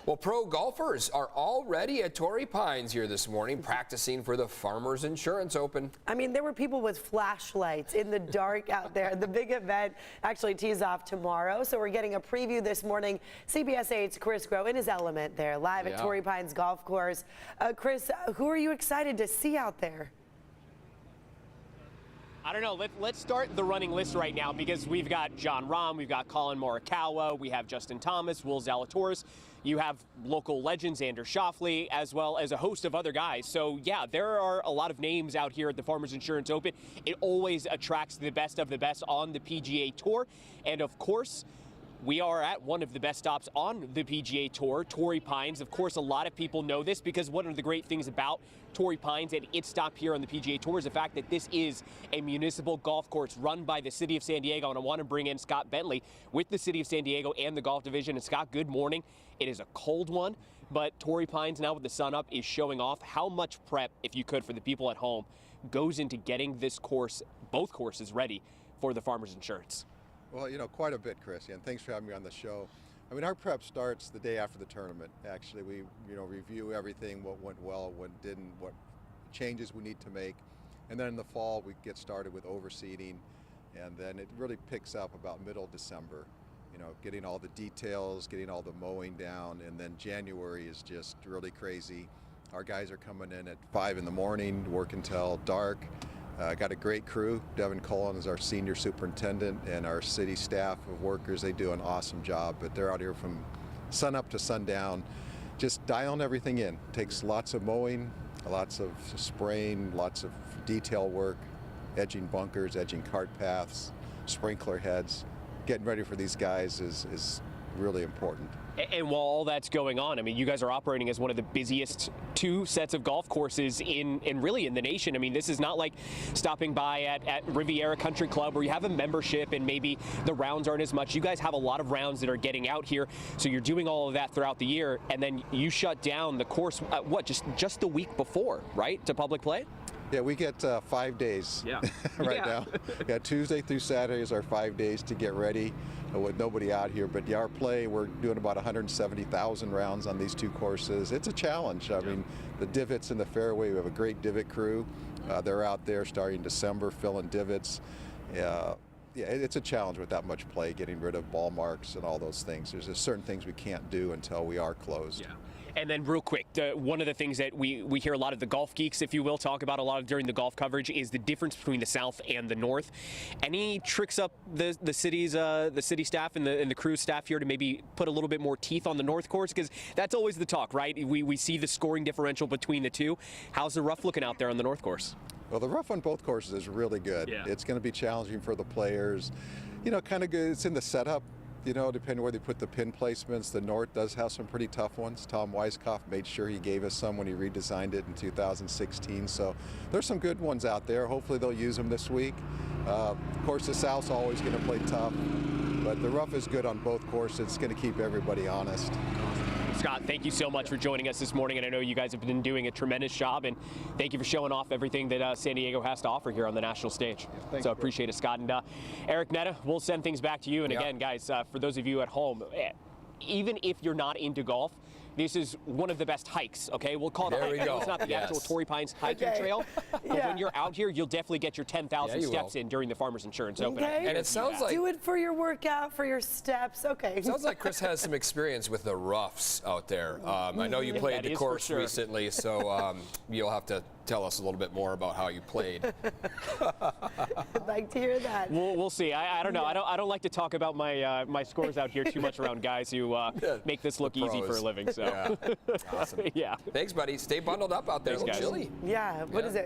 Well, pro golfers are already at Torrey Pines here this morning practicing for the Farmers Insurance Open. I mean, there were people with flashlights in the dark out there. The big event actually tees off tomorrow, so we're getting a preview this morning. CBS 8's Chris Grow in his element there, live at Torrey Pines Golf Course. Chris, who are you excited to see out there? I don't know. Let's start the running list right now because we've got John Rahm, we've got Colin Morikawa, we have Justin Thomas, Will Zalatoris. You have local legends, Xander Schauffele, as well as a host of other guys. So, yeah, there are a lot of names out here at the Farmers Insurance Open. It always attracts the best of the best on the PGA Tour. And, of course, we are at one of the best stops on the PGA Tour, Torrey Pines. Of course, a lot of people know this because one of the great things about Torrey Pines and its stop here on the PGA Tour is the fact that this is a municipal golf course run by the City of San Diego. And I want to bring in Scott Bentley with the City of San Diego and the Golf Division. And Scott, good morning. It is a cold one, but Torrey Pines now with the sun up is showing off how much prep, if you could, for the people at home goes into getting this course, both courses, ready for the Farmers Insurance. Well, you know, quite a bit, Chris, and thanks for having me on the show. I mean, our prep starts the day after the tournament. Actually, we, review everything, what went well, what didn't, what changes we need to make. And then in the fall, we get started with overseeding, and then it really picks up about middle December. You know, getting all the details, getting all the mowing down, and then January is just really crazy. Our guys are coming in at 5 in the morning, working till dark. Got a great crew. Devin Cullen is our senior superintendent, and our city staff of workers, they do an awesome job, but they're out here from sun up to sundown, just dialing everything in. Takes lots of mowing, lots of spraying, lots of detail work, edging bunkers, edging cart paths, sprinkler heads. Getting ready for these guys is really important. And while all that's going on, I mean, you guys are operating as one of the busiest two sets of golf courses in really in the nation. I mean, this is not like stopping by at Riviera Country Club where you have a membership and maybe the rounds aren't as much. You guys have a lot of rounds that are getting out here, so you're doing all of that throughout the year, and then you shut down the course, just the week before, right, to public play? Yeah, we get 5 days now. Yeah, Tuesday through Saturday is our 5 days to get ready with nobody out here. But yeah, our play, we're doing about 170,000 rounds on these two courses. It's a challenge. I mean, the divots in the fairway, we have a great divot crew. They're out there starting December filling divots. Yeah, it's a challenge with that much play, getting rid of ball marks and all those things. There's just certain things we can't do until we are closed. Yeah. And then real quick, one of the things that we hear a lot of the golf geeks, if you will, talk about a lot of during the golf coverage is the difference between the South and the North. Any tricks up the city staff and the crew staff here to maybe put a little bit more teeth on the North course? Because that's always the talk, right? We see the scoring differential between the two. How's the rough looking out there on the North course? Well, the rough on both courses is really good. Yeah. It's going to be challenging for the players. You know, kind of good. It's in the setup. You know, depending where they put the pin placements, the North does have some pretty tough ones. Tom Weiskopf made sure he gave us some when he redesigned it in 2016. So there's some good ones out there. Hopefully they'll use them this week. Of course, the South's always going to play tough, but the rough is good on both courses. It's going to keep everybody honest. Scott, thank you so much for joining us this morning, and I know you guys have been doing a tremendous job, and thank you for showing off everything that San Diego has to offer here on the national stage. So I appreciate it, Scott. And Eric Netta, we'll send things back to you. And again, guys, for those of you at home, even if you're not into golf, this is one of the best hikes, okay? We'll call it a hike. It's not the actual Torrey Pines hiking trail, but when you're out here, you'll definitely get your 10,000 steps in during the Farmers Insurance Open. And it sounds like... Do it for your workout, for your steps, okay. It sounds like Chris has some experience with the roughs out there. I know you played the course recently, so you'll have to tell us a little bit more about how you played. I'd like to hear that. We'll see. I don't know. I don't like to talk about my scores out here too much around guys who make this look easy for a living. So. Awesome. Thanks, buddy. Stay bundled up out there. It's a little chilly. Yeah. What is it?